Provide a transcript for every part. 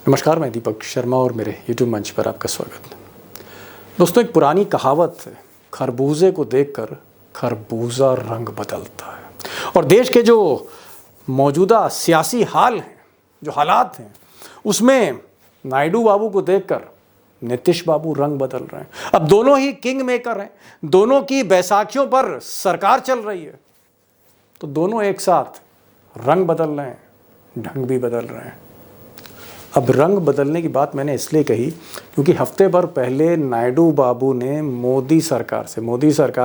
नमस्कार, मैं दीपक शर्मा और मेरे YouTube मंच पर आपका स्वागत है। दोस्तों, एक पुरानी कहावत है, खरबूजे को देखकर खरबूजा रंग बदलता है। और देश के जो मौजूदा सियासी हाल हैं, जो हालात हैं, उसमें नायडू बाबू को देखकर नीतीश बाबू रंग बदल रहे हैं। अब दोनों ही किंग मेकर हैं, दोनों की बैसाखियों पर सरकार चल रही है, तो दोनों एक साथ रंग बदल रहे हैं, ढंग भी बदल रहे हैं। अब रंग बदलने की बात मैंने इसलिए कही क्योंकि हफ्ते भर पहले नायडू बाबू ने मोदी सरकार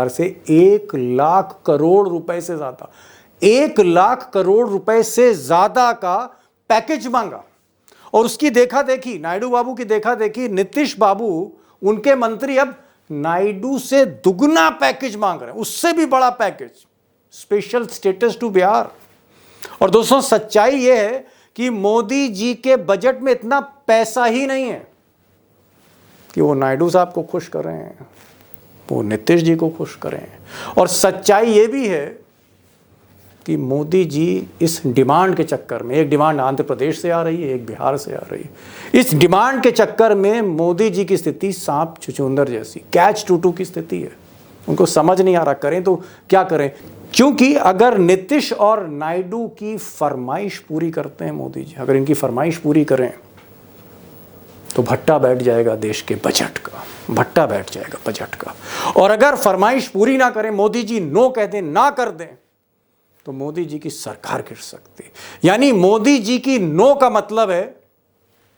से 1 लाख करोड़ रुपए से ज़्यादा 1 लाख करोड़ रुपए से ज़्यादा का पैकेज मांगा। और उसकी देखा देखी, नायडू बाबू की देखा देखी, नीतीश बाबू, उनके मंत्री अब नायडू से दुगना पैकेज मांग रहे हैं, उससे भी बड़ा package, special status to Bihar. और दोस्तों, सच्चाई यह है कि मोदी जी के बजट में इतना पैसा ही नहीं है कि वो नायडू साहब को खुश कर रहे हैं, वो नीतीश जी को खुश कर रहे हैं। और सच्चाई ये भी है कि मोदी जी इस डिमांड के चक्कर में, एक डिमांड आंध्र प्रदेश से आ रही है, एक बिहार से आ रही है, इस डिमांड के चक्कर में मोदी जी की स्थिति सांप छुछुंदर जैसी, कैच टू की स्थिति है। उनको समझ नहीं आ रहा करें तो क्या करें, क्योंकि अगर नीतीश और नायडू की फरमाइश पूरी करते हैं मोदी जी, अगर इनकी फरमाइश पूरी करें तो भट्टा बैठ जाएगा देश के बजट का, भट्टा बैठ जाएगा बजट का। और अगर फरमाइश पूरी ना करें, मोदी जी नो कह दें, ना कर दें, तो मोदी जी की सरकार गिर सकती है। यानी मोदी जी की नो का मतलब है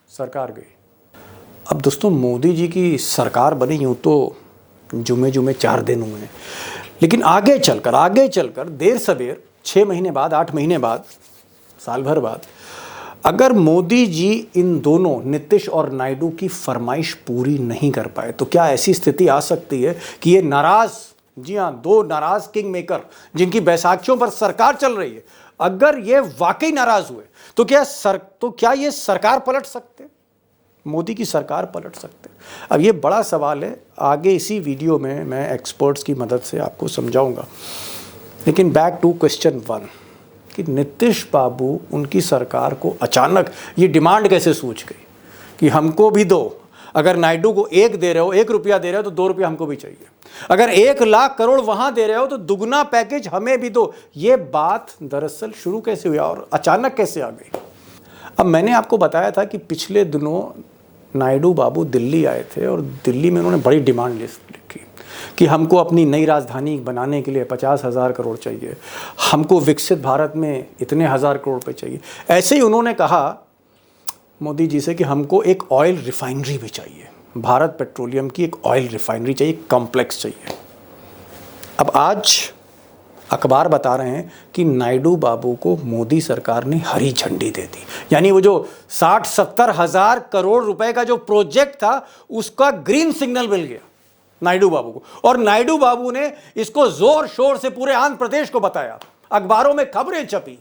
सरकार गई। अब दोस्तों, मोदी जी की सरकार बनी यूं तो जुमे 4 दिन हुए हैं, लेकिन आगे चलकर देर सवेर 6 महीने बाद, 8 महीने बाद, साल भर बाद, अगर मोदी जी इन दोनों नीतीश और नायडू की फरमाइश पूरी नहीं कर पाए तो क्या ऐसी स्थिति आ सकती है कि ये नाराज, जी हाँ, 2 नाराज किंग मेकर जिनकी बैसाखियों पर सरकार चल रही है, अगर ये वाकई नाराज हुए तो क्या ये सरकार पलट सकते, मोदी की सरकार पलट सकते। अब ये बड़ा सवाल है, आगे इसी वीडियो में मैं एक्सपर्ट्स की मदद से आपको समझाऊंगा। लेकिन बैक टू क्वेश्चन 1 कि नीतीश बाबू, उनकी सरकार को अचानक ये डिमांड कैसे सूझ गई कि हमको भी दो। अगर नायडू को 1 दे रहे हो, 1 रुपया दे रहे हो तो 2 रुपया हमको भी चाहिए। अगर 1 लाख करोड़ वहां दे रहे हो तो दुगना पैकेज हमें भी दो। ये बात दरअसल शुरू कैसे हुई और अचानक कैसे आ गई। अब मैंने आपको बताया था कि पिछले दिनों नायडू बाबू दिल्ली आए थे और दिल्ली में उन्होंने बड़ी डिमांड लिस्ट लिखी कि हमको अपनी नई राजधानी बनाने के लिए 50,000 करोड़ चाहिए, हमको विकसित भारत में इतने हज़ार करोड़ रुपए चाहिए। ऐसे ही उन्होंने कहा मोदी जी से कि हमको एक ऑयल रिफाइनरी भी चाहिए, भारत पेट्रोलियम की एक ऑयल रिफाइनरी चाहिए, कॉम्प्लेक्स चाहिए। अब आज अखबार बता रहे हैं कि नायडू बाबू को मोदी सरकार ने हरी झंडी दे दी, यानी वो जो 60-70 हज़ार करोड़ रुपए का जो प्रोजेक्ट था उसका ग्रीन सिग्नल मिल गया नायडू बाबू को। और नायडू बाबू ने इसको जोर शोर से पूरे आंध्र प्रदेश को बताया, अखबारों में खबरें छपी।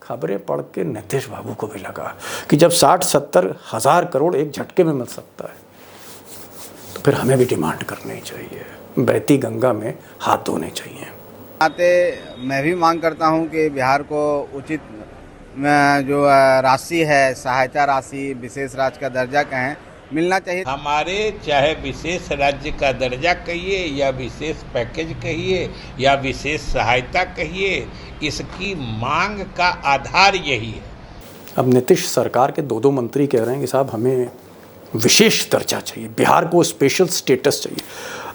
खबरें पढ़ के नीतीश बाबू को भी लगा कि जब 60-70 हज़ार करोड़ एक झटके में मिल सकता है तो फिर हमें भी डिमांड करनी चाहिए, बहती गंगा में हाथ धोने चाहिए। मैं भी मांग करता हूं कि बिहार को उचित जो राशि है, सहायता राशि, विशेष राज्य का दर्जा कहें, मिलना चाहिए। हमारे चाहे विशेष राज्य का दर्जा कहिए या विशेष पैकेज कहिए या विशेष सहायता कहिए, इसकी मांग का आधार यही है। अब नीतीश सरकार के 2 मंत्री कह रहे हैं कि साहब हमें विशेष दर्जा चाहिए, बिहार को स्पेशल स्टेटस चाहिए।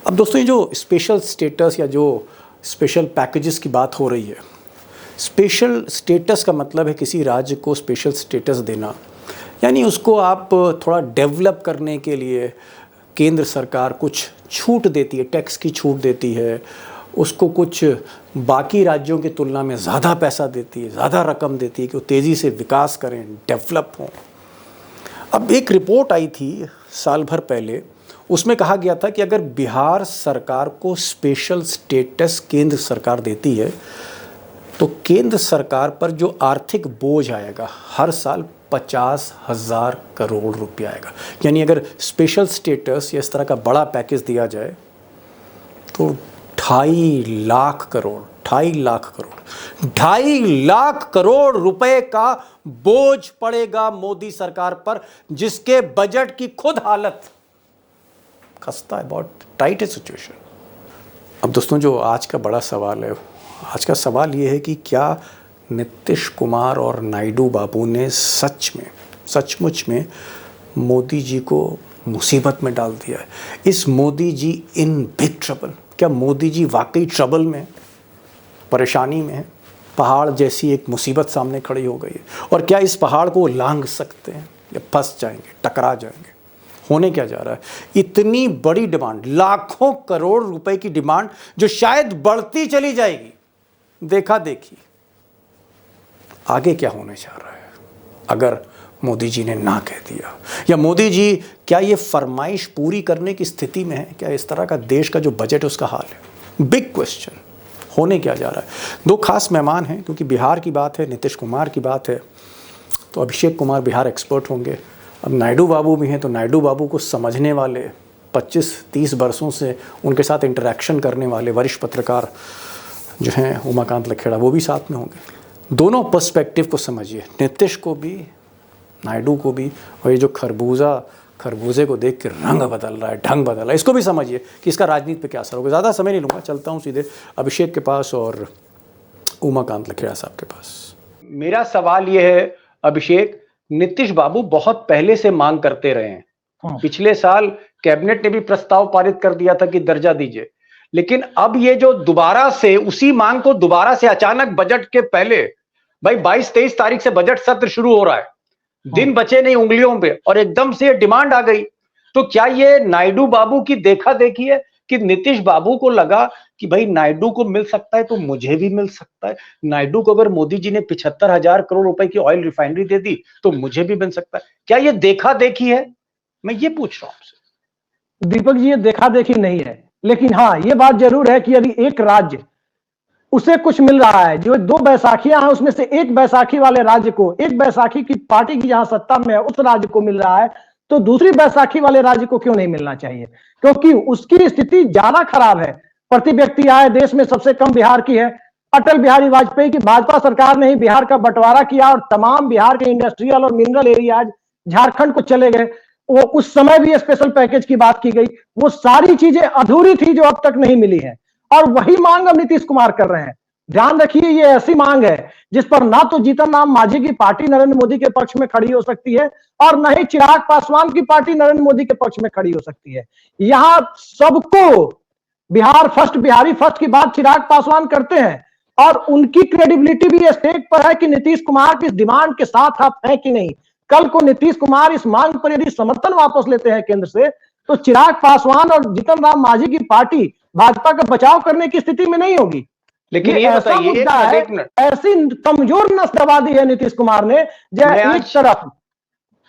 अब दोस्तों, ये जो स्पेशल स्टेटस या जो स्पेशल पैकेजेस की बात हो रही है, स्पेशल स्टेटस का मतलब है किसी राज्य को स्पेशल स्टेटस देना, यानी उसको आप थोड़ा डेवलप करने के लिए केंद्र सरकार कुछ छूट देती है, टैक्स की छूट देती है, उसको कुछ बाकी राज्यों की तुलना में ज़्यादा पैसा देती है, ज़्यादा रकम देती है कि वो तेज़ी से विकास करें, डेवलप हों। अब एक रिपोर्ट आई थी साल भर पहले, उसमें कहा गया था कि अगर बिहार सरकार को स्पेशल स्टेटस केंद्र सरकार देती है तो केंद्र सरकार पर जो आर्थिक बोझ आएगा हर साल 50,000 करोड़ रुपया आएगा। यानी अगर स्पेशल स्टेटस या इस तरह का बड़ा पैकेज दिया जाए तो 2.5 लाख करोड़ 2.5 लाख करोड़ रुपए का बोझ पड़ेगा मोदी सरकार पर, जिसके बजट की खुद हालत खस्ता है, बहुत टाइट है सिचुएशन। अब दोस्तों, जो आज का बड़ा सवाल है, आज का सवाल ये है कि क्या नीतीश कुमार और नायडू बाबू ने सचमुच में मोदी जी को मुसीबत में डाल दिया है? इस Modi ji in big trouble? क्या मोदी जी वाकई ट्रबल में, परेशानी में है? पहाड़ जैसी एक मुसीबत सामने खड़ी हो गई है, और क्या इस पहाड़ को लांघ सकते हैं या फंस जाएंगे, टकरा जाएंगे? होने क्या जा रहा है? इतनी बड़ी डिमांड, लाखों करोड़ रुपए की डिमांड, जो शायद बढ़ती चली जाएगी। देखा देखी आगे क्या होने जा रहा है अगर मोदी जी ने ना कह दिया, या मोदी जी क्या ये फरमाइश पूरी करने की स्थिति में है? क्या इस तरह का देश का जो बजट है उसका हाल है? Big question. होने क्या जा रहा है? दो खास मेहमान हैं, क्योंकि बिहार की बात है, नीतीश कुमार की बात है, तो अभिषेक कुमार बिहार एक्सपर्ट होंगे। अब नायडू बाबू भी हैं, तो नायडू बाबू को समझने वाले, 25-30 वर्षों से उनके साथ इंटरेक्शन करने वाले वरिष्ठ पत्रकार जो हैं उमाकांत लखेड़ा, वो भी साथ में होंगे। दोनों पर्सपेक्टिव को समझिए, नीतीश को भी, नायडू को भी, और ये जो खरबूजे को देख के रंग बदल रहा है, ढंग बदल रहा है, इसको भी समझिए कि इसका राजनीति पे क्या असर होगा। ज़्यादा समय नहीं लूँगा, चलता हूँ सीधे अभिषेक के पास और उमाकांत लखेड़ा साहब के पास। मेरा सवाल ये है अभिषेक, नीतीश बाबू बहुत पहले से मांग करते रहे हैं, पिछले साल कैबिनेट ने भी प्रस्ताव पारित कर दिया था कि दर्जा दीजिए, लेकिन अब ये जो दोबारा से उसी मांग को दोबारा से अचानक बजट के पहले, भाई 22-23 तारीख से बजट सत्र शुरू हो रहा है, दिन बचे नहीं उंगलियों पे, और एकदम से डिमांड आ गई। तो क्या ये नायडू बाबू की देखा देखी है कि नीतीश बाबू को लगा कि भाई नायडू को मिल सकता है तो मुझे भी मिल सकता है, नायडू को अगर मोदी जी ने 75,000 करोड़ रुपए की ऑयल रिफाइनरी दे दी तो मुझे भी मिल सकता है? क्या ये देखा देखी है? मैं ये पूछ रहा हूं आपसे। दीपक जी, ये देखा देखी नहीं है, लेकिन हाँ, ये बात जरूर है कि यदि एक राज्य उसे कुछ मिल रहा है, जो 2 बैसाखियां हैं उसमें से एक बैसाखी वाले राज्य को, एक बैसाखी की पार्टी की जहां सत्ता में है उस राज्य को मिल रहा है, तो दूसरी बैसाखी वाले राज्य को क्यों नहीं मिलना चाहिए? क्योंकि उसकी स्थिति ज्यादा खराब है। प्रति व्यक्ति आय देश में सबसे कम बिहार की है। अटल बिहारी वाजपेयी की भाजपा सरकार ने ही बिहार का बंटवारा किया और तमाम बिहार के इंडस्ट्रियल और मिनरल एरियाज झारखंड को चले गए। वो उस समय भी स्पेशल पैकेज की बात की गई, वो सारी चीजें अधूरी थी जो अब तक नहीं मिली है, और वही मांग अब नीतीश कुमार कर रहे हैं। ध्यान रखिए, ये ऐसी मांग है जिस पर ना तो जीतन राम मांझी की पार्टी नरेंद्र मोदी के पक्ष में खड़ी हो सकती है, और न ही चिराग पासवान की पार्टी नरेंद्र मोदी के पक्ष में खड़ी हो सकती है। यहां सबको बिहार फर्स्ट, बिहारी फर्स्ट की बात चिराग पासवान करते हैं, और उनकी क्रेडिबिलिटी भी स्टेक पर है कि नीतीश कुमार की डिमांड के साथ आप हैं कि नहीं। कल को नीतीश कुमार इस मांग पर यदि समर्थन वापस लेते हैं केंद्र से, तो चिराग पासवान और जीतन राम मांझी की पार्टी भाजपा का बचाव करने की स्थिति में नहीं होगी। लेकिन ये बताइए, ऐसी कमजोर नस दबा दी है नीतीश कुमार ने, जो एक तरफ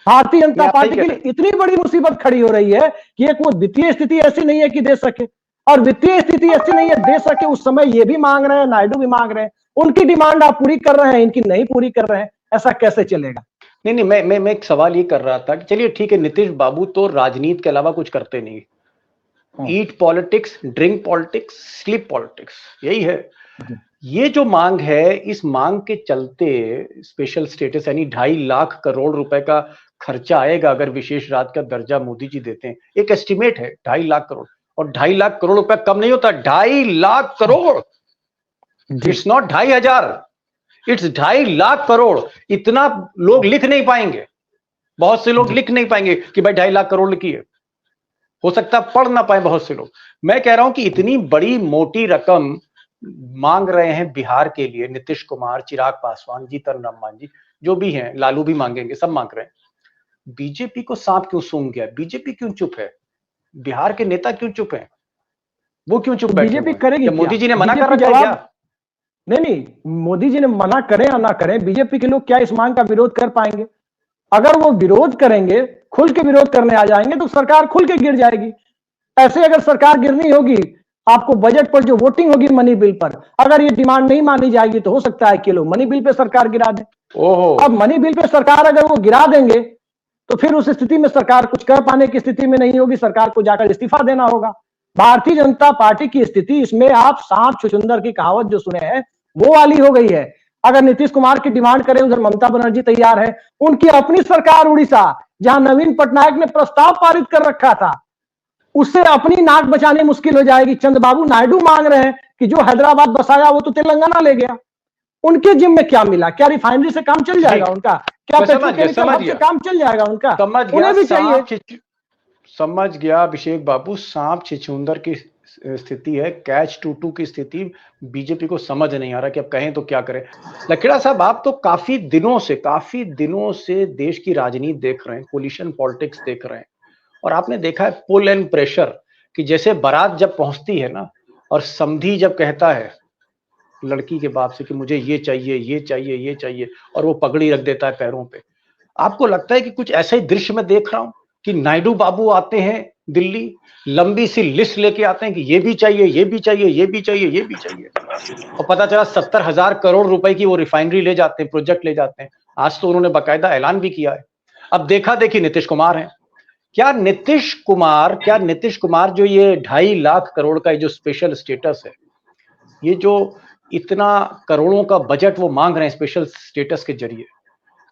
भारतीय जनता पार्टी के लिए इतनी बड़ी मुसीबत खड़ी हो रही है कि एक वो वित्तीय स्थिति ऐसी नहीं है कि दे सके, और वित्तीय स्थिति ऐसी नहीं है दे सके, उस समय ये भी मांग रहे हैं, नायडू भी मांग रहे हैं, उनकी डिमांड आप पूरी कर रहे हैं, इनकी नहीं पूरी कर रहे हैं, ऐसा कैसे चलेगा? नहीं, मैं एक सवाल ये कर रहा था कि चलिए ठीक है, नीतीश बाबू तो राजनीति के अलावा कुछ करते नहीं, eat politics, drink politics, sleep politics, यही है। ये जो मांग है, इस मांग के चलते स्पेशल स्टेटस यानी 2.5 लाख करोड़ रुपए का खर्चा आएगा अगर विशेष राज्य का दर्जा मोदी जी देते हैं। एक एस्टिमेट है 2.5 लाख करोड़, और 2.5 लाख करोड़ रुपए कम नहीं होता, 2.5 lakh crore, it's not 2,500, it's 2.5 lakh crore. इतना लोग लिख नहीं पाएंगे, बहुत से लोग लिख नहीं पाएंगे कि भाई 2.5 लाख करोड़ लिखी है, हो सकता है पढ़ ना पाए बहुत से लोग। मैं कह रहा हूं कि इतनी बड़ी मोटी रकम मांग रहे हैं बिहार के लिए नीतीश कुमार, चिराग पासवान, जीतन राम मांझी, जो भी हैं, लालू भी मांगेंगे, सब मांग रहे हैं। बीजेपी को सांप क्यों सूंघ गया? बीजेपी क्यों चुप है? बिहार के नेता क्यों चुप हैं? वो क्यों चुप बैठे? बीजेपी करेगी? मोदी जी ने मना कर रखा है क्या? नहीं, मोदी जी ने मना करें या ना करें, बीजेपी के लोग क्या इस मांग का विरोध कर पाएंगे? अगर वो विरोध करेंगे, खुल के विरोध करने आ जाएंगे, तो सरकार खुल के गिर जाएगी। ऐसे अगर सरकार गिरनी होगी, आपको बजट पर जो वोटिंग होगी मनी बिल पर, अगर ये डिमांड नहीं मानी जाएगी तो हो सकता है कि लोग मनी बिल पे सरकार गिरा दें। अब मनी बिल पे सरकार अगर वो गिरा देंगे तो फिर उस स्थिति में सरकार कुछ कर पाने की स्थिति में नहीं होगी, सरकार को जाकर इस्तीफा देना होगा। भारतीय जनता पार्टी की स्थिति इसमें आप सांप छुछुंदर की कहावत जो सुने हैं वो वाली हो गई है। अगर नीतीश कुमार की डिमांड करें, उधर ममता बनर्जी तैयार है। उनकी अपनी सरकार उड़ीसा, जहां नवीन पटनायक ने प्रस्ताव पारित कर रखा था, उससे अपनी नाक बचानी मुश्किल हो जाएगी। चंद्रबाबू नायडू मांग रहे हैं कि जो हैदराबाद बसाया वो तो तेलंगाना ले गया। उनके जिम्मे में क्या मिला? क्या रिफाइनरी से काम चल जाएगा उनका? क्या पेट्रोकेमिकल हब से काम चल जाएगा उनका? उन्हें भी चाहिए। समझ गया अभिषेक बाबू, सांप छिछुंदर की स्थिति है, कैच टू की स्थिति। बीजेपी को समझ नहीं आ रहा कि अब कहें तो क्या करें। लखेड़ा साहब, आप तो काफी दिनों से देश की राजनीति देख रहे हैं, कोलिशन पॉलिटिक्स देख रहे हैं, और आपने देखा है पुल एंड प्रेशर कि जैसे बारात जब पहुंचती है ना, और समधी जब कहता है लड़की के बाप से कि मुझे ये चाहिए, ये चाहिए, ये चाहिए, और वो पगड़ी रख देता है पैरों पे। आपको लगता है कि कुछ ऐसा ही दृश्य में देख रहा हूं कि नायडू बाबू आते हैं दिल्ली, लंबी सी लिस्ट लेके आते हैं कि ये भी चाहिए, ये भी चाहिए, ये भी चाहिए, ये भी चाहिए, और पता चला 70,000 करोड़ रुपए की वो रिफाइनरी ले जाते हैं, प्रोजेक्ट ले जाते हैं। आज तो उन्होंने बाकायदा ऐलान भी किया है। अब देखा देखी नीतीश कुमार है। क्या नीतीश कुमार जो ये 2.5 लाख करोड़ का जो स्पेशल स्टेटस है, ये जो इतना करोड़ों का बजट वो मांग रहे हैं स्पेशल स्टेटस के जरिए,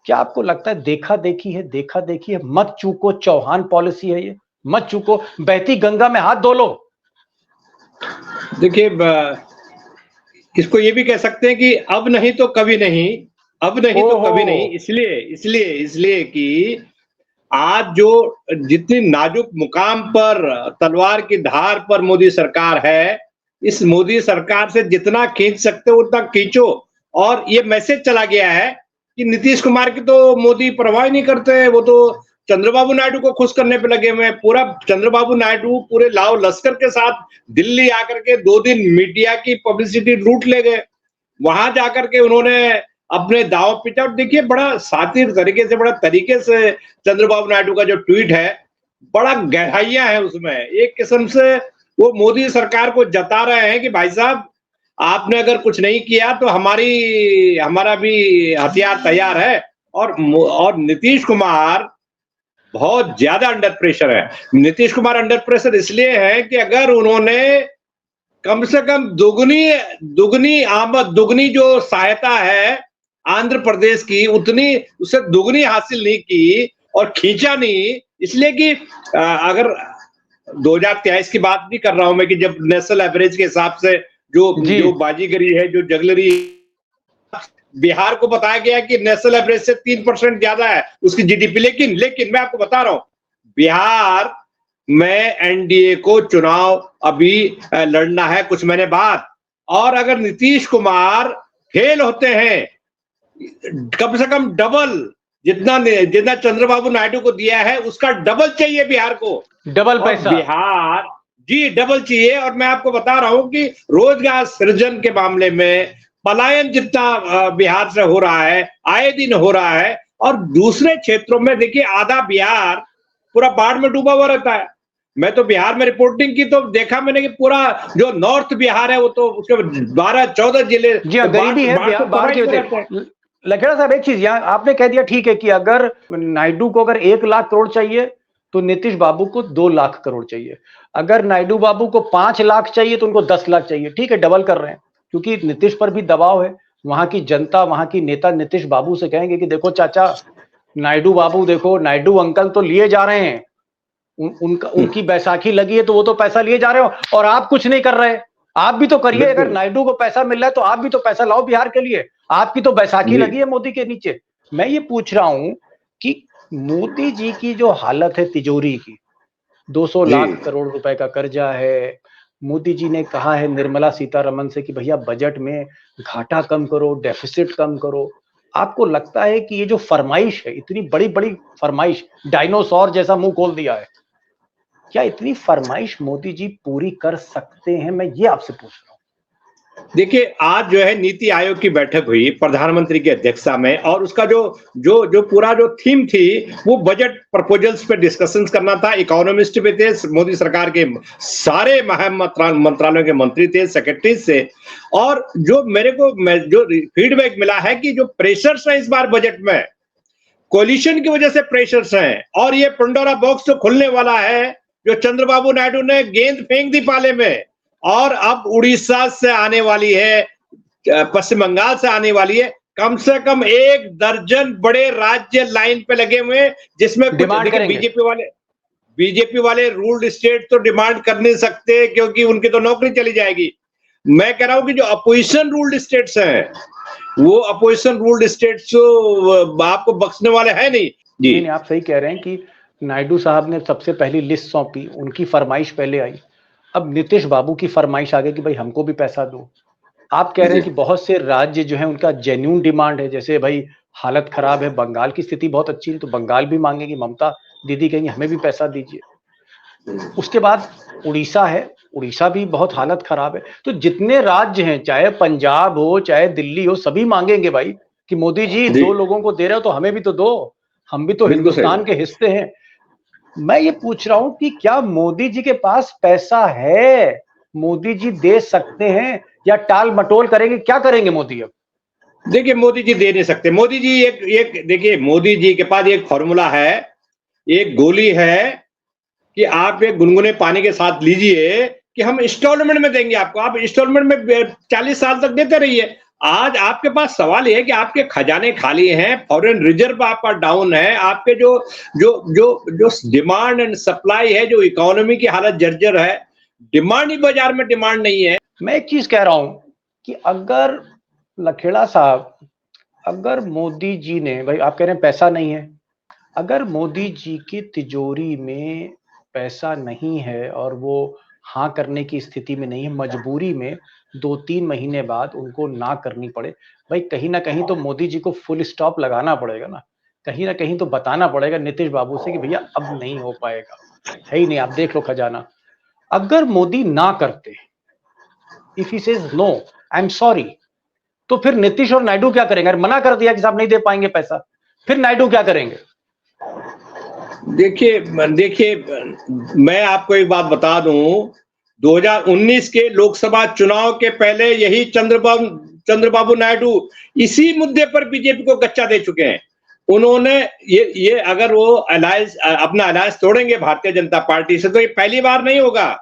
क्या आपको लगता है देखा देखी है, मत चूको चौहान पॉलिसी है ये, मत चूको, बहती गंगा में हाथ धो लो? देखिए, इसको ये भी कह सकते हैं कि अब नहीं तो कभी नहीं, अब नहीं तो कभी नहीं। इसलिए कि आज जो जितनी नाजुक मुकाम पर, तलवार की धार पर मोदी सरकार है, इस मोदी सरकार से जितना खींच सकते हो उतना खींचो। और ये मैसेज चला गया है कि नीतीश कुमार की तो मोदी परवाह नहीं करते, वो तो चंद्रबाबू नायडू को खुश करने पे लगे हुए हैं। पूरा चंद्रबाबू नायडू पूरे लाव लश्कर के साथ दिल्ली आकर के 2 दिन मीडिया की पब्लिसिटी लूट ले गए। वहां जाकर के उन्होंने अपने दाव पिटा। और देखिए, बड़ा सातिर तरीके से, बड़ा तरीके से चंद्रबाबू नायडू का जो ट्वीट है, बड़ा गहराइयां है उसमें। एक किस्म से वो मोदी सरकार को जता रहे हैं कि भाई साहब, आपने अगर कुछ नहीं किया तो हमारा भी हथियार तैयार है। और नीतीश कुमार बहुत ज्यादा अंडर प्रेशर है। नीतीश कुमार अंडर प्रेशर इसलिए है कि अगर उन्होंने कम से कम दुगनी आमद, दुगनी जो सहायता है आंध्र प्रदेश की, उतनी उससे दुगनी हासिल नहीं की और खींचा नहीं। इसलिए कि अगर 2023 की बात नहीं कर रहा हूं मैं, कि जब नेशनल एवरेज के हिसाब से जो बाजीगरी है, जो जगलरी, बिहार को बताया गया कि नेशनल एवरेज से 3% ज्यादा है उसकी जीडीपी। लेकिन मैं आपको बता रहा हूं, बिहार में एनडीए को चुनाव अभी लड़ना है कुछ महीने बाद। और अगर नीतीश कुमार फेल होते हैं, कम से कम डबल जितना चंद्रबाबू नायडू को दिया है उसका डबल चाहिए बिहार को। डबल पैसा बिहार जी डबल चाहिए। और मैं आपको बता रहा हूं कि रोजगार सृजन के मामले में पलायन जितना बिहार से हो रहा है, आए दिन हो रहा है। और दूसरे क्षेत्रों में देखिए, आधा बिहार पूरा बाढ़ में डूबा हुआ रहता है। मैं तो बिहार में रिपोर्टिंग की तो देखा मैंने कि पूरा जो नॉर्थ बिहार है वो तो उसके 12-14 जिले गरीबी है बाढ़ की वजह से। लखेड़ा साहब, एक चीज यहाँ आपने कह दिया, ठीक है, कि अगर नायडू को अगर 1 लाख करोड़ चाहिए तो नीतीश बाबू को 2 लाख करोड़ चाहिए। अगर नायडू बाबू को 5 लाख चाहिए तो उनको 10 लाख चाहिए। ठीक है, डबल कर रहे हैं, क्योंकि नीतीश पर भी दबाव है। वहां की जनता, वहां की नेता नीतीश बाबू से कहेंगे कि देखो चाचा, नायडू बाबू देखो, नायडू अंकल तो लिए जा रहे हैं, उनकी बैसाखी लगी है तो वो तो पैसा लिए जा रहे हो, और आप कुछ नहीं कर रहे। आप भी तो करिए। अगर नायडू को पैसा मिल रहा है तो आप भी तो पैसा लाओ बिहार के लिए। आपकी तो बैसाखी लगी है मोदी के नीचे। मैं ये पूछ रहा हूं कि मोदी जी की जो हालत है तिजोरी की, 200 लाख करोड़ रुपए का कर्जा है। मोदी जी ने कहा है निर्मला सीतारमण से कि भैया बजट में घाटा कम करो, डेफिसिट कम करो। आपको लगता है कि ये जो फरमाइश है, इतनी बड़ी बड़ी फरमाइश, डायनासोर जैसा मुंह खोल दिया है, क्या इतनी फरमाइश मोदी जी पूरी कर सकते हैं? मैं ये आपसे पूछ रहा हूं। देखिए, आज जो है नीति आयोग की बैठक हुई प्रधानमंत्री की अध्यक्षता में, और उसका जो पूरा जो थीम थी वो बजट प्रपोजल्स पे डिस्कशंस करना था। इकोनॉमिस्ट भी थे, मोदी सरकार के सारे मंत्रालयों के मंत्री थे, सेक्रेटरीज से। और जो मेरे को जो फीडबैक मिला है कि जो प्रेशर्स है इस बार बजट में, कोलिशन की वजह से प्रेशर्स हैं, और ये पंडोरा बॉक्स जो खुलने वाला है, जो चंद्रबाबू नायडू ने गेंद फेंक दी पाले में, और अब उड़ीसा से आने वाली है, पश्चिम बंगाल से आने वाली है, कम से कम 1 दर्जन बड़े राज्य लाइन पे लगे हुए हैं, जिसमें डिमांड करेंगे। बीजेपी वाले रूल्ड स्टेट तो डिमांड कर नहीं सकते, क्योंकि उनकी तो नौकरी चली जाएगी। मैं कह रहा हूं कि जो अपोजिशन रूल्ड स्टेट्स हैं, वो अपोजिशन रूल्ड स्टेट्स आपको बख्शने वाले हैं नहीं जी। नहीं, आप सही कह रहे हैं कि नायडू साहब ने सबसे पहली लिस्ट सौंपी, उनकी फरमाइश पहले आई, अब नीतीश बाबू की फरमाइश आ गई कि भाई हमको भी पैसा दो। आप कह रहे हैं कि बहुत से राज्य जो है उनका जेन्युइन डिमांड है, जैसे भाई हालत खराब है, बंगाल की स्थिति बहुत अच्छी है तो बंगाल भी मांगेगी, ममता दीदी कहेंगी हमें भी पैसा दीजिए। उसके बाद उड़ीसा है, उड़ीसा भी बहुत हालत खराब है। तो जितने राज्य हैं, चाहे पंजाब हो चाहे दिल्ली हो, सभी मांगेंगे भाई कि मोदी जी 2 लोगों को दे रहे हो तो हमें भी तो दो, हम भी तो हिंदुस्तान के हिस्से हैं। मैं ये पूछ रहा हूं कि क्या मोदी जी के पास पैसा है, मोदी जी दे सकते हैं या टाल मटोल करेंगे, क्या करेंगे मोदी अब? देखिए, मोदी जी दे नहीं सकते। मोदी जी एक देखिए, मोदी जी के पास एक फॉर्मूला है, एक गोली है कि आप एक गुनगुने पानी के साथ लीजिए कि हम इंस्टॉलमेंट में देंगे आपको, आप इंस्टॉलमेंट में 40 साल तक देते रहिए। आज आपके पास सवाल यह है कि आपके खजाने खाली हैं, फॉरेन रिजर्व आपका डाउन है, आपके जो जो जो जो डिमांड एंड सप्लाई है, जो इकोनॉमी की हालत जर्जर है, डिमांड ही बाजार में डिमांड नहीं है। मैं एक चीज कह रहा हूं कि अगर लखेड़ा साहब, अगर मोदी जी ने, भाई आप कह रहे हैं पैसा नहीं है, अगर मोदी जी की तिजोरी में पैसा नहीं है और वो हाँ करने की स्थिति में नहीं है, मजबूरी में 2-3 महीने बाद उनको ना करनी पड़े, भाई कहीं ना कहीं तो मोदी जी को फुल स्टॉप लगाना पड़ेगा ना, कहीं ना कहीं तो बताना पड़ेगा नीतीश बाबू से कि भैया अब नहीं हो पाएगा, है ही नहीं, आप देख लो खजाना। अगर मोदी ना करते, if he says no I am sorry, तो फिर नीतीश और नायडू क्या करेंगे? अगर मना कर दिया कि साहब नहीं दे पाएंगे पैसा, फिर नायडू क्या करेंगे? देखिए, मैं आपको एक बात बता दूं, 2019 के लोकसभा चुनाव के पहले यही चंद्रबाबू नायडू इसी मुद्दे पर बीजेपी को कच्चा दे चुके हैं। उन्होंने ये अगर वो अपना अलायंस तोड़ेंगे भारतीय जनता पार्टी से, तो ये पहली बार नहीं होगा।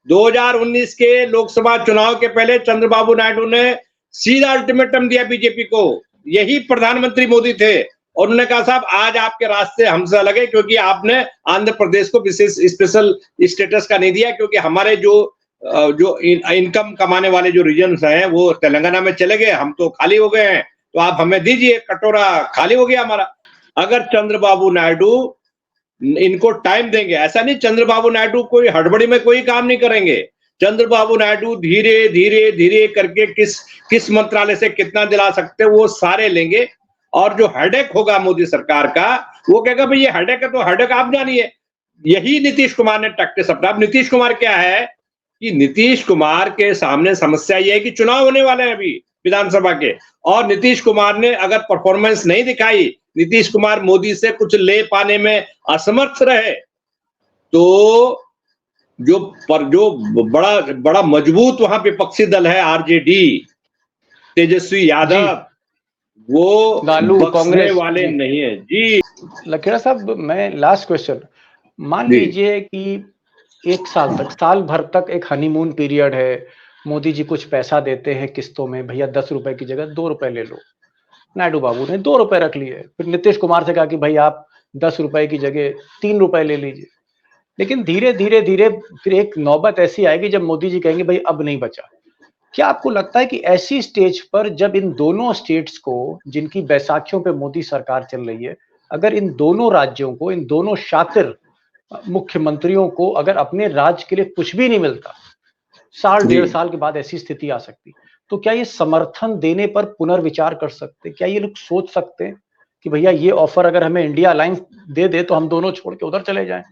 2019 के लोकसभा चुनाव के पहले चंद्रबाबू नायडू ने सीधा अल्टीमेटम दिया बीजेपी को, यही प्रधानमंत्री मोदी थे, और उन्होंने कहा साहब आज आपके रास्ते हमसे अलग है, क्योंकि आपने आंध्र प्रदेश को विशेष स्पेशल स्टेटस का नहीं दिया, क्योंकि हमारे जो इनकम कमाने वाले जो रीजन्स हैं वो तेलंगाना में चले गए, हम तो खाली हो गए हैं, तो आप हमें दीजिए, कटोरा खाली हो गया हमारा। अगर चंद्रबाबू नायडू इनको टाइम देंगे, ऐसा नहीं चंद्रबाबू नायडू कोई हड़बड़ी में कोई काम नहीं करेंगे, चंद्रबाबू नायडू धीरे धीरे धीरे करके किस मंत्रालय से कितना दिला सकते हैं वो सारे लेंगे, और जो हेडेक होगा मोदी सरकार का, वो कहेगा भाई ये हेडेक है तो हेडेक आप जानिए। यही नीतीश कुमार ने टैक्टिस अपना। अब नीतीश कुमार क्या है कि नीतीश कुमार के सामने समस्या ये है कि चुनाव होने वाले हैं अभी विधानसभा के, और नीतीश कुमार ने अगर परफॉर्मेंस नहीं दिखाई, नीतीश कुमार मोदी से कुछ ले पाने में असमर्थ रहे, तो जो बड़ा मजबूत वहां विपक्षी दल है आरजेडी, तेजस्वी यादव, वो कांग्रेस वाले नहीं है जी। लखेड़ा साहब, मैं लास्ट क्वेश्चन, मान लीजिए कि 1 साल तक, साल भर तक एक हनीमून पीरियड है, मोदी जी कुछ पैसा देते हैं किस्तों में, भैया 10 रुपए की जगह 2 रुपए ले लो, नायडू बाबू ने 2 रुपए रख लिए, फिर नीतीश कुमार से कहा कि भाई आप 10 रुपए की जगह 3 रुपए ले लीजिए। लेकिन धीरे धीरे धीरे फिर एक नौबत ऐसी आएगी जब मोदी जी कहेंगे भाई अब नहीं बचा। क्या आपको लगता है कि ऐसी स्टेज पर जब इन दोनों स्टेट्स को, जिनकी बैसाखियों पे मोदी सरकार चल रही है, अगर इन दोनों राज्यों को, इन दोनों शातिर मुख्यमंत्रियों को अगर अपने राज्य के लिए कुछ भी नहीं मिलता, 1.5 साल के बाद ऐसी स्थिति आ सकती, तो क्या ये समर्थन देने पर पुनर्विचार कर सकते? क्या ये लोग सोच सकते हैं कि भैया ये ऑफर अगर हमें इंडिया अलायंस दे दे तो हम दोनों छोड़ के उधर चले जाएं?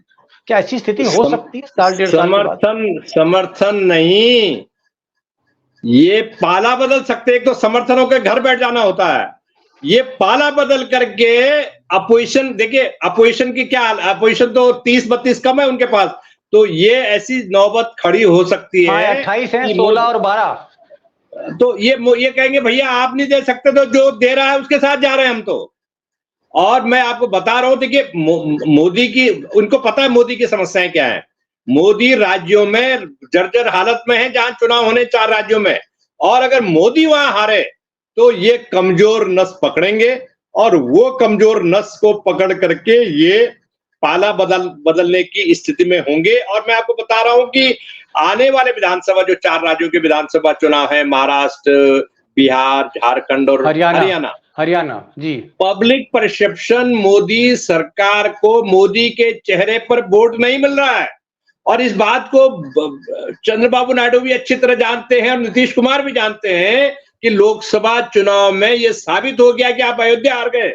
क्या ऐसी स्थिति हो सकती है 1.5 साल के बाद? समर्थन नहीं, ये पाला बदल सकते। एक तो समर्थन होकर घर बैठ जाना होता है, ये पाला बदल करके अपोजिशन, देखिए अपोजिशन की क्या, अपोजिशन तो 30-32 कम है उनके पास, तो ये ऐसी नौबत खड़ी हो सकती है। 28 है, 16 और 12, तो ये कहेंगे भैया आप नहीं दे सकते, तो जो दे रहा है उसके साथ जा रहे हैं हम तो। और मैं आपको बता रहा हूं, देखिए मोदी की, उनको पता है मोदी की समस्याएं क्या है। मोदी राज्यों में जर्जर हालत में है जहां चुनाव होने 4 राज्यों में, और अगर मोदी वहां हारे तो ये कमजोर नस पकड़ेंगे और वो कमजोर नस को पकड़ करके ये पाला बदलने की स्थिति में होंगे। और मैं आपको बता रहा हूं कि आने वाले विधानसभा जो 4 राज्यों के विधानसभा चुनाव है, महाराष्ट्र, बिहार, झारखंड और हरियाणा जी, पब्लिक परसेप्शन मोदी सरकार को, मोदी के चेहरे पर वोट नहीं मिल रहा है। और इस बात को चंद्रबाबू नायडू भी अच्छी तरह जानते हैं और नीतीश कुमार भी जानते हैं कि लोकसभा चुनाव में यह साबित हो गया कि आप अयोध्या हार गए।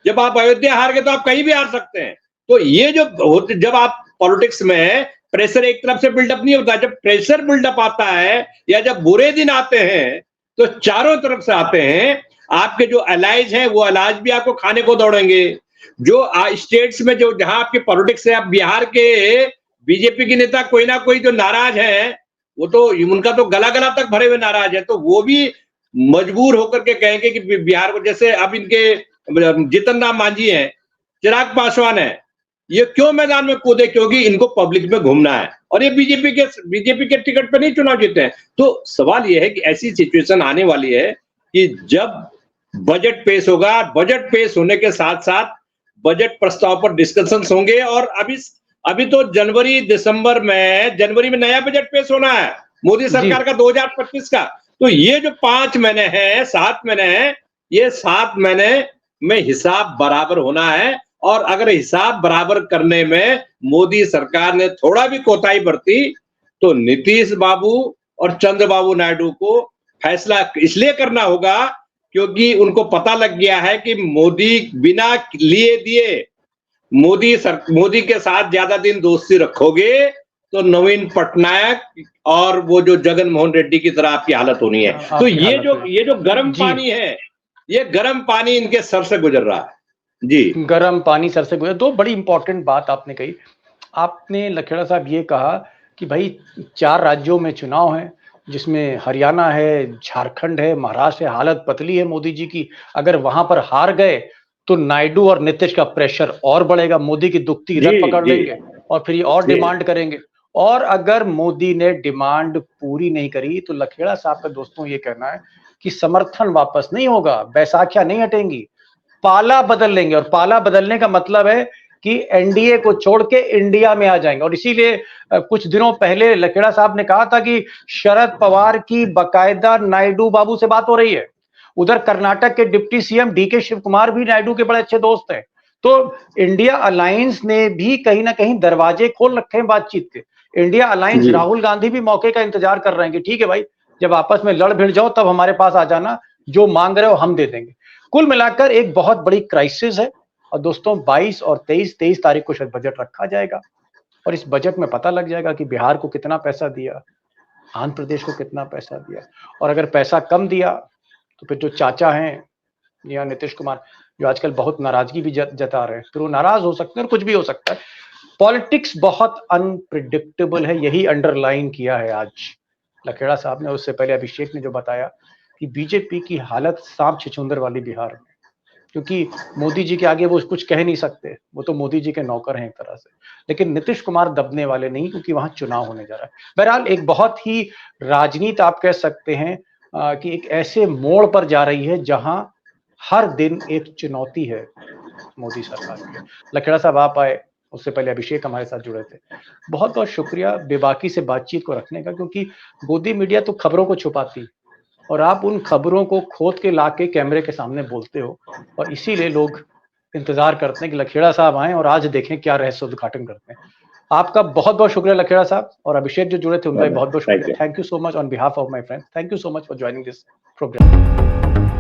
जब आप अयोध्या हार गए तो आप कहीं भी हार सकते हैं। तो ये जब आप पॉलिटिक्स में प्रेशर एक तरफ से बिल्डअप नहीं होता, जब प्रेशर बिल्डअप आता है या जब बुरे दिन आते हैं तो चारों तरफ से आते हैं। आपके जो अलाइज हैं वो अलाइज भी आपको खाने को दौड़ेंगे। जो स्टेट्स में जो जहां आपकी पॉलिटिक्स है, आप बिहार के बीजेपी के नेता कोई ना कोई जो नाराज हैं, वो तो उनका तो गला गला तक भरे हुए नाराज है, तो वो भी मजबूर होकर के कहेंगे कि बिहार को, जैसे अब इनके जीतन राम मांझी हैं, चिराग पासवान है, ये क्यों मैदान में कूदे? क्योंकि इनको पब्लिक में घूमना है और ये बीजेपी के टिकट पे नहीं चुनाव जीते हैं। तो सवाल ये है कि ऐसी सिचुएशन आने वाली है कि जब बजट पेश होगा, बजट पेश होने के साथ साथ बजट प्रस्ताव पर डिस्कशंस होंगे। और अभी तो जनवरी में नया बजट पेश होना है मोदी सरकार का 2025 का। तो ये जो 5 महीने हैं, 7 महीने हैं, ये 7 महीने में हिसाब बराबर होना है। और अगर हिसाब बराबर करने में मोदी सरकार ने थोड़ा भी कोताही बरती तो नीतीश बाबू और चंद्रबाबू नायडू को फैसला इसलिए करना होगा क्योंकि उनको पता लग गया है कि मोदी बिना लिए दिए मोदी के साथ ज्यादा दिन दोस्ती रखोगे तो नवीन पटनायक और वो जो जगन मोहन रेड्डी की तरह आपकी हालत होनी है। तो ये जो गर्म पानी है, ये गर्म पानी इनके सर से गुजर रहा है जी। गर्म पानी सर से गुजर। 2 बड़ी इंपॉर्टेंट बात आपने कही। आपने लखेड़ा साहब ये कहा कि भाई 4 राज्यों में चुनाव है, जिसमें हरियाणा है, झारखंड है, महाराष्ट्र है। हालत पतली है मोदी जी की। अगर वहां पर हार गए तो नायडू और नीतीश का प्रेशर और बढ़ेगा, मोदी की दुखती रग पकड़ लेंगे और फिर ये और डिमांड करेंगे। और अगर मोदी ने डिमांड पूरी नहीं करी तो लखेड़ा साहब का दोस्तों ये कहना है कि समर्थन वापस नहीं होगा, बैसाखियां नहीं हटेंगी, पाला बदल लेंगे। और पाला बदलने का मतलब है कि एनडीए को छोड़ के इंडिया में आ जाएंगे। और इसीलिए कुछ दिनों पहले लखेड़ा साहब ने कहा था कि शरद पवार की बकायदा नायडू बाबू से बात हो रही है। उधर कर्नाटक के deputy CM DK Shivakumar भी नायडू के बड़े अच्छे दोस्त हैं। तो इंडिया अलायंस ने भी कहीं ना कहीं दरवाजे खोल रखे हैं बातचीत के। इंडिया अलायंस, राहुल गांधी भी मौके का इंतजार कर रहे हैं कि ठीक है भाई, जब आपस में लड़ भिड़ जाओ तब हमारे पास आ जाना, जो मांग रहे हो हम दे देंगे। कुल मिलाकर एक बहुत बड़ी क्राइसिस है। और दोस्तों 22 और 23 तारीख को शायद बजट रखा जाएगा और इस बजट में पता लग जाएगा कि बिहार को कितना पैसा दिया, आंध्र प्रदेश को कितना पैसा दिया। और अगर पैसा कम दिया तो फिर जो चाचा हैं या नीतीश कुमार, जो आजकल बहुत नाराजगी भी जता रहे हैं, फिर वो नाराज हो सकते हैं और कुछ भी हो सकता है। पॉलिटिक्स बहुत अनप्रिडिक्टेबल है, यही अंडरलाइन किया है आज लखेड़ा साहब ने। उससे पहले अभिषेक ने जो बताया कि बीजेपी की हालत सांप छिछुंदर वाली बिहार में, क्योंकि मोदी जी के आगे वो कुछ कह नहीं सकते, वो तो मोदी जी के नौकर हैं एक तरह से। लेकिन नीतीश कुमार दबने वाले नहीं, क्योंकि वहां चुनाव होने जा रहा है। बहरहाल एक बहुत ही राजनीति आप कह सकते हैं कि एक ऐसे मोड़ पर जा रही है जहां हर दिन एक चुनौती है मोदी सरकार की। लखेड़ा साहब आप आए, उससे पहले अभिषेक हमारे साथ जुड़े थे। बहुत बहुत शुक्रिया बेबाकी से बातचीत को रखने का, क्योंकि गोदी मीडिया तो खबरों को छुपाती और आप उन खबरों को खोद के ला के कैमरे के सामने बोलते हो, और इसीलिए लोग इंतजार करते हैं कि लखेड़ा साहब आए और आज देखें क्या रहस्य उद्घाटन करते हैं। आपका बहुत बहुत शुक्रिया लखेड़ा साहब, और अभिषेक जो जुड़े थे उनका भी बहुत बहुत शुक्रिया। Thank you so much on behalf of my friends. Thank you so much for joining this programme.